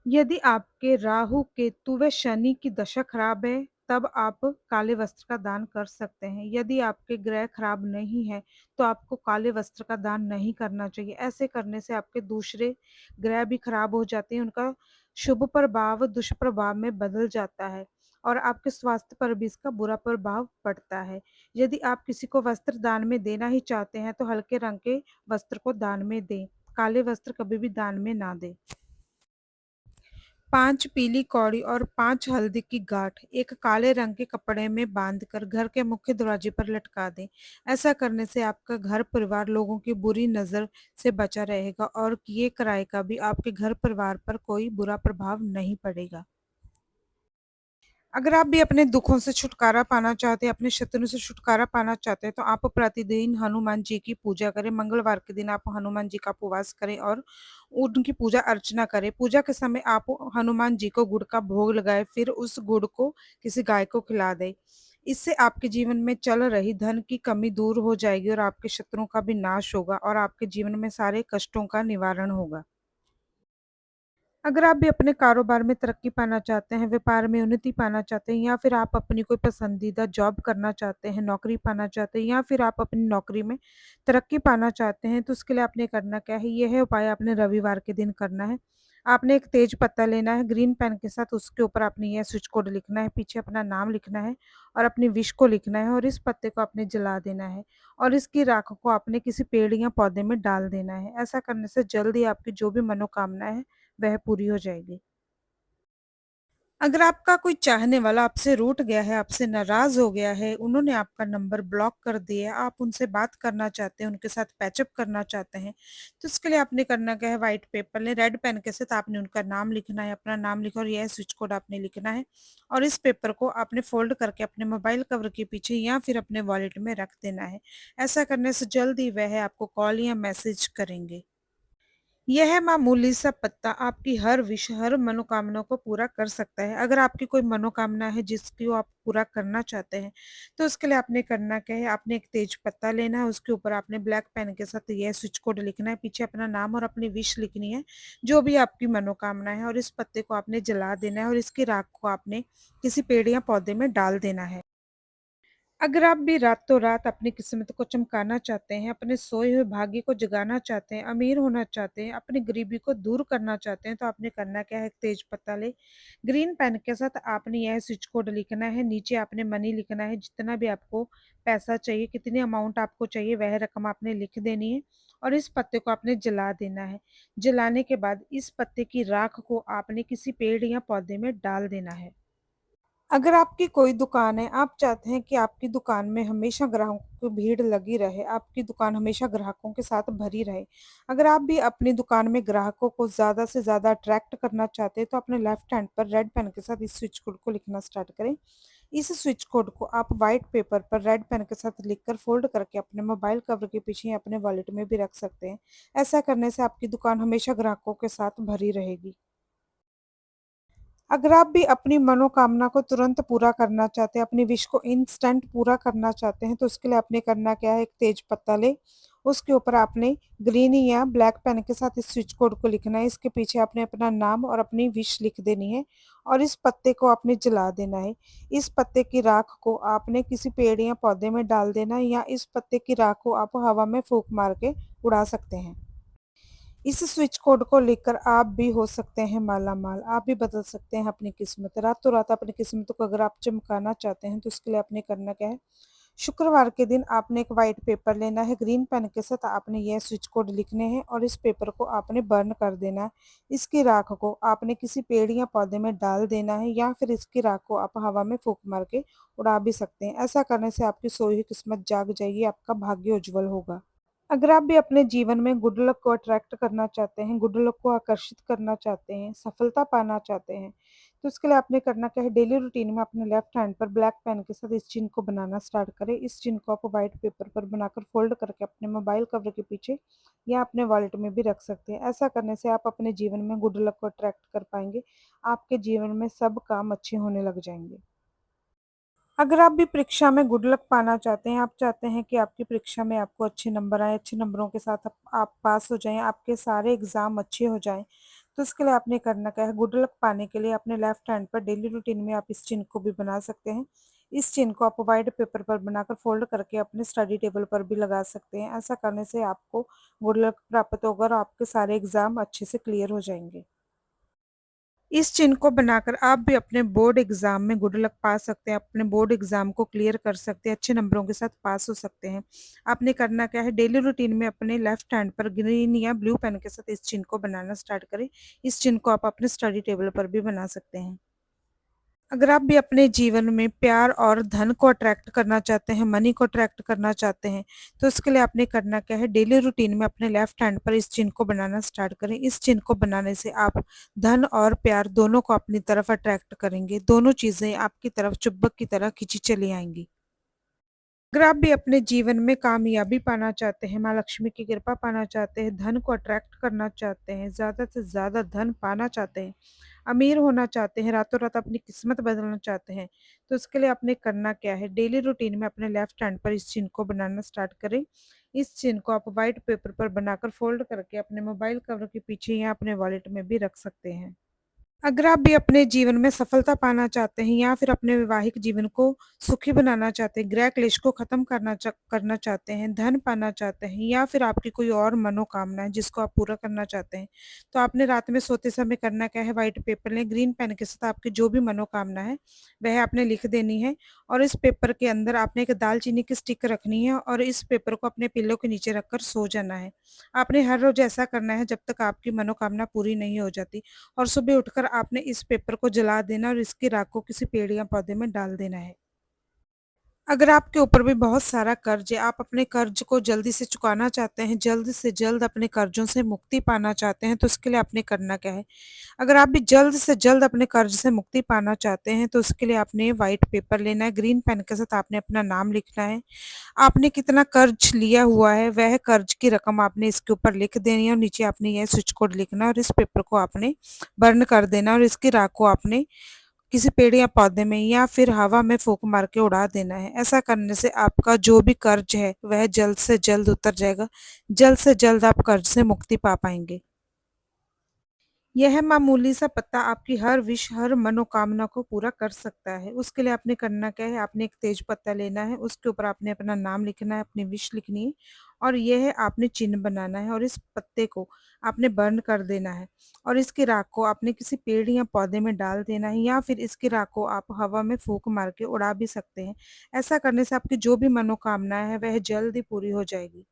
यदि आपके राहु, केतु व शनि की दशा खराब है, तब आप काले वस्त्र का दान कर सकते हैं। यदि आपके ग्रह खराब नहीं है, तो आपको काले वस्त्र का दान नहीं करना चाहिए। ऐसे करने से आपके दूसरे ग्रह भी खराब हो जाते हैं, उनका शुभ प्रभाव दुष्प्रभाव में बदल जाता है और आपके स्वास्थ्य पर भी इसका बुरा प्रभाव पड़ता है। यदि आप किसी को वस्त्र दान में देना ही चाहते हैं, तो हल्के रंग के वस्त्र को दान में दें। काले वस्त्र कभी भी दान में ना दें। 5 पीली कौड़ी और 5 हल्दी की गांठ एक काले रंग के कपड़े में बांधकर घर के मुख्य दरवाजे पर लटका दें। ऐसा करने से आपका घर परिवार लोगों की बुरी नज़र से बचा रहेगा और किए कराए का भी आपके घर परिवार पर कोई बुरा प्रभाव नहीं पड़ेगा। अगर आप भी अपने दुखों से छुटकारा पाना चाहते हैं, अपने शत्रु से छुटकारा पाना चाहते हैं, तो आप प्रतिदिन हनुमान जी की पूजा करें। मंगलवार के दिन आप हनुमान जी का उपवास करें और उनकी पूजा अर्चना करें। पूजा के समय आप हनुमान जी को गुड़ का भोग लगाएँ, फिर उस गुड़ को किसी गाय को खिला दें। इससे आपके जीवन में चल रही धन की कमी दूर हो जाएगी और आपके शत्रुओं का भी नाश होगा और आपके जीवन में सारे कष्टों का निवारण होगा। अगर आप भी अपने कारोबार में तरक्की पाना चाहते हैं, व्यापार में उन्नति पाना चाहते हैं या फिर आप अपनी कोई पसंदीदा जॉब करना चाहते हैं, नौकरी पाना चाहते हैं या फिर आप अपनी नौकरी में तरक्की पाना चाहते हैं, तो उसके लिए आपने करना क्या है, यह उपाय आपने रविवार के दिन करना है। आपने एक तेज पत्ता लेना है, ग्रीन पेन के साथ उसके ऊपर आपने यह स्विच कोड लिखना है, पीछे अपना नाम लिखना है और अपनी विश को लिखना है और इस पत्ते को आपने जला देना है और इसकी राख को आपने किसी पेड़ या पौधे में डाल देना है। ऐसा करने से जल्द ही आपकी जो भी मनोकामना है वह पूरी हो जाएगी। अगर आपका कोई चाहने वाला आपसे रूठ गया है, आपसे नाराज़ हो गया है, उन्होंने आपका नंबर ब्लॉक कर दिया है, आप उनसे बात करना चाहते हैं, उनके साथ पैचअप करना चाहते हैं, तो उसके लिए आपने करना क्या है, व्हाइट पेपर लें, रेड पेन के साथ आपने उनका नाम लिखना है, अपना नाम लिखा और यह स्विच कोड आपने लिखना है और इस पेपर को आपने फ़ोल्ड करके अपने मोबाइल कवर के पीछे या फिर अपने वॉलेट में रख देना है। ऐसा करने से जल्द ही वह आपको कॉल या मैसेज करेंगे। यह मामूली सा पत्ता आपकी हर विश, हर मनोकामना को पूरा कर सकता है। अगर आपकी कोई मनोकामना है जिसको आप पूरा करना चाहते हैं, तो उसके लिए आपने करना क्या है, आपने एक तेज पत्ता लेना है, उसके ऊपर आपने ब्लैक पेन के साथ यह स्विच कोड लिखना है, पीछे अपना नाम और अपनी विश लिखनी है, जो भी आपकी मनोकामना है और इस पत्ते को आपने जला देना है और इसकी राख को आपने किसी पेड़ या पौधे में डाल देना है। अगर आप भी रातों रात अपनी किस्मत को चमकाना चाहते हैं, अपने सोए हुए भाग्य को जगाना चाहते हैं, अमीर होना चाहते हैं, अपनी गरीबी को दूर करना चाहते हैं, तो आपने करना क्या है, एक तेज पत्ता ले, ग्रीन पेन के साथ आपने यह स्विच कोड लिखना है, नीचे आपने मनी लिखना है, जितना भी आपको पैसा चाहिए, कितनी अमाउंट आपको चाहिए, वह रकम आपने लिख देनी है और इस पत्ते को आपने जला देना है। जलाने के बाद इस पत्ते की राख को आपने किसी पेड़ या पौधे में डाल देना है। अगर आपकी कोई दुकान है, आप चाहते हैं कि आपकी दुकान में हमेशा ग्राहकों की भीड़ लगी रहे, आपकी दुकान हमेशा ग्राहकों के साथ भरी रहे। अगर आप भी अपनी दुकान में ग्राहकों को ज़्यादा से ज़्यादा अट्रैक्ट करना चाहते हैं, तो अपने लेफ्ट हैंड पर रेड पेन के साथ इस स्विच कोड को लिखना स्टार्ट करें। इस स्विच कोड को आप व्हाइट पेपर पर रेड पेन के साथ लिखकर फ़ोल्ड करके अपने मोबाइल कवर के पीछे या अपने वॉलेट में भी रख सकते हैं। ऐसा करने से आपकी दुकान हमेशा ग्राहकों के साथ भरी रहेगी। अगर आप भी अपनी मनोकामना को तुरंत पूरा करना चाहते हैं, अपनी विश को इंस्टेंट पूरा करना चाहते हैं, तो उसके लिए आपने करना क्या है, एक तेज पत्ता लें, उसके ऊपर आपने ग्रीन या ब्लैक पेन के साथ इस स्विच कोड को लिखना है, इसके पीछे आपने अपना नाम और अपनी विश लिख देनी है और इस पत्ते को आपने जला देना है। इस पत्ते की राख को आपने किसी पेड़ या पौधे में डाल देना है या इस पत्ते की राख को आप हवा में फूँक मार के उड़ा सकते हैं। इस स्विच कोड को लेकर आप भी हो सकते हैं मालामाल, आप भी बदल सकते हैं अपनी किस्मत। रातों रात अपनी किस्मत को अगर आप चमकाना चाहते हैं, तो उसके लिए आपने करना क्या है, शुक्रवार के दिन आपने एक व्हाइट पेपर लेना है, ग्रीन पेन के साथ आपने यह स्विच कोड लिखने हैं और इस पेपर को आपने बर्न कर देना है। इसकी राख को आपने किसी पेड़ या पौधे में डाल देना है या फिर इसकी राख को आप हवा में फूँक मार के उड़ा भी सकते हैं। ऐसा करने से आपकी सोई हुई किस्मत जाग जाएगी, आपका भाग्य उज्ज्वल होगा। अगर आप भी अपने जीवन में गुड लक को अट्रैक्ट करना चाहते हैं, गुड लक को आकर्षित करना चाहते हैं, सफलता पाना चाहते हैं, तो उसके लिए आपने करना क्या है, डेली रूटीन में अपने लेफ्ट हैंड पर ब्लैक पेन के साथ इस चिन्ह को बनाना स्टार्ट करें। इस चिन्ह को आप व्हाइट पेपर पर बनाकर फोल्ड करके अपने मोबाइल कवर के पीछे या अपने वॉलेट में भी रख सकते हैं। ऐसा करने से आप अपने जीवन में गुड लक को अट्रैक्ट कर पाएंगे। आपके जीवन में सब काम अच्छे होने लग जाएंगे। अगर आप भी परीक्षा में गुड लक पाना चाहते हैं, आप चाहते हैं कि आपकी परीक्षा में आपको अच्छे नंबर आएँ, अच्छे नंबरों के साथ आप पास हो जाएँ, आपके सारे एग्ज़ाम अच्छे हो जाएँ, तो इसके लिए आपने करना क्या है, गुड लक पाने के लिए अपने लेफ्ट हैंड पर डेली रूटीन में आप इस चिन्ह को भी बना सकते हैं। इस चिन्ह को आप व्हाइट पेपर पर बनाकर फ़ोल्ड करके अपने स्टडी टेबल पर भी लगा सकते हैं। ऐसा करने से आपको गुड लक प्राप्त होगा और आपके सारे एग्ज़ाम अच्छे से क्लियर हो जाएँगे। इस चिन्ह को बनाकर आप भी अपने बोर्ड एग्ज़ाम में गुड लक पा सकते हैं, अपने बोर्ड एग्ज़ाम को क्लियर कर सकते हैं, अच्छे नंबरों के साथ पास हो सकते हैं। आपने करना क्या है, डेली रूटीन में अपने लेफ्ट हैंड पर ग्रीन या ब्लू पेन के साथ इस चिन्ह को बनाना स्टार्ट करें। इस चिन्ह को आप अपने स्टडी टेबल पर भी बना सकते हैं। अगर आप भी अपने जीवन में प्यार और धन को अट्रैक्ट करना चाहते हैं, मनी को अट्रैक्ट करना चाहते हैं, तो उसके लिए आपने करना क्या है, डेली रूटीन में अपने लेफ्ट हैंड पर इस चिन्ह को बनाना स्टार्ट करें। इस चिन्ह को बनाने से आप धन और प्यार दोनों को अपनी तरफ अट्रैक्ट करेंगे। दोनों चीज़ें आपकी तरफ चुंबक की तरह खींची चली आएँगी। अगर आप भी अपने जीवन में कामयाबी पाना चाहते हैं, माँ लक्ष्मी की कृपा पाना चाहते हैं, धन को अट्रैक्ट करना चाहते हैं, ज़्यादा से ज़्यादा धन पाना चाहते हैं, अमीर होना चाहते हैं, रातों-रात अपनी किस्मत बदलना चाहते हैं, तो उसके लिए आपने करना क्या है, डेली रूटीन में अपने लेफ्ट हैंड पर इस चिन्ह को बनाना स्टार्ट करें। इस चिन्ह को आप व्हाइट पेपर पर बनाकर फ़ोल्ड करके अपने मोबाइल कवर के पीछे या अपने वॉलेट में भी रख सकते हैं। अगर आप भी अपने जीवन में सफलता पाना चाहते हैं या फिर अपने वैवाहिक जीवन को सुखी बनाना चाहते हैं, गृह क्लेश को खत्म करना चाहते हैं, धन पाना चाहते हैं या फिर आपकी कोई और मनोकामना है जिसको आप पूरा करना चाहते हैं, तो आपने रात में सोते समय करना क्या है, व्हाइट पेपर लें, ग्रीन पेन के साथ आपकी जो भी मनोकामना है, वह आपने लिख देनी है और इस पेपर के अंदर आपने एक दालचीनी की स्टिक रखनी है और इस पेपर को अपने पिल्लो के नीचे रखकर सो जाना है। आपने हर रोज़ ऐसा करना है जब तक आपकी मनोकामना पूरी नहीं हो जाती। और सुबह उठकर आपने इस पेपर को जला देना और इसकी राख को किसी पेड़ या पौधे में डाल देना है। अगर आपके ऊपर भी बहुत सारा कर्ज़ है, आप अपने कर्ज़ को जल्दी से चुकाना चाहते हैं, जल्द से जल्द अपने कर्ज़ों से मुक्ति पाना चाहते हैं, तो उसके लिए आपने करना क्या है? अगर आप भी जल्द से जल्द अपने कर्ज़ से मुक्ति पाना चाहते हैं, तो उसके लिए आपने व्हाइट पेपर लेना है, ग्रीन पेन के साथ आपने अपना नाम लिखना है। आपने कितना कर्ज़ लिया हुआ है, वह कर्ज़ की रकम आपने इसके ऊपर लिख देनी है और नीचे आपने यह स्विच कोड लिखना है और इस पेपर को आपने बर्न कर देना और इसकी राख को आपने किसी पेड़ या पौधे में या फिर हवा में फूँक मार के उड़ा देना है। ऐसा करने से आपका जो भी कर्ज़ है, वह जल्द से जल्द उतर जाएगा। जल्द से जल्द आप कर्ज़ से मुक्ति पा पाएँगे। यह मामूली सा पत्ता आपकी हर विश, हर मनोकामना को पूरा कर सकता है। उसके लिए आपने करना क्या है, आपने एक तेज पत्ता लेना है, उसके ऊपर आपने अपना नाम लिखना है, अपनी विश लिखनी है और यह आपने चिन्ह बनाना है और इस पत्ते को आपने बर्न कर देना है और इसकी राख को आपने किसी पेड़ या पौधे में डाल देना है या फिर इसकी राख को आप हवा में फूँक मार के उड़ा भी सकते हैं। ऐसा करने से आपकी जो भी मनोकामना है, वह जल्द ही पूरी हो जाएगी।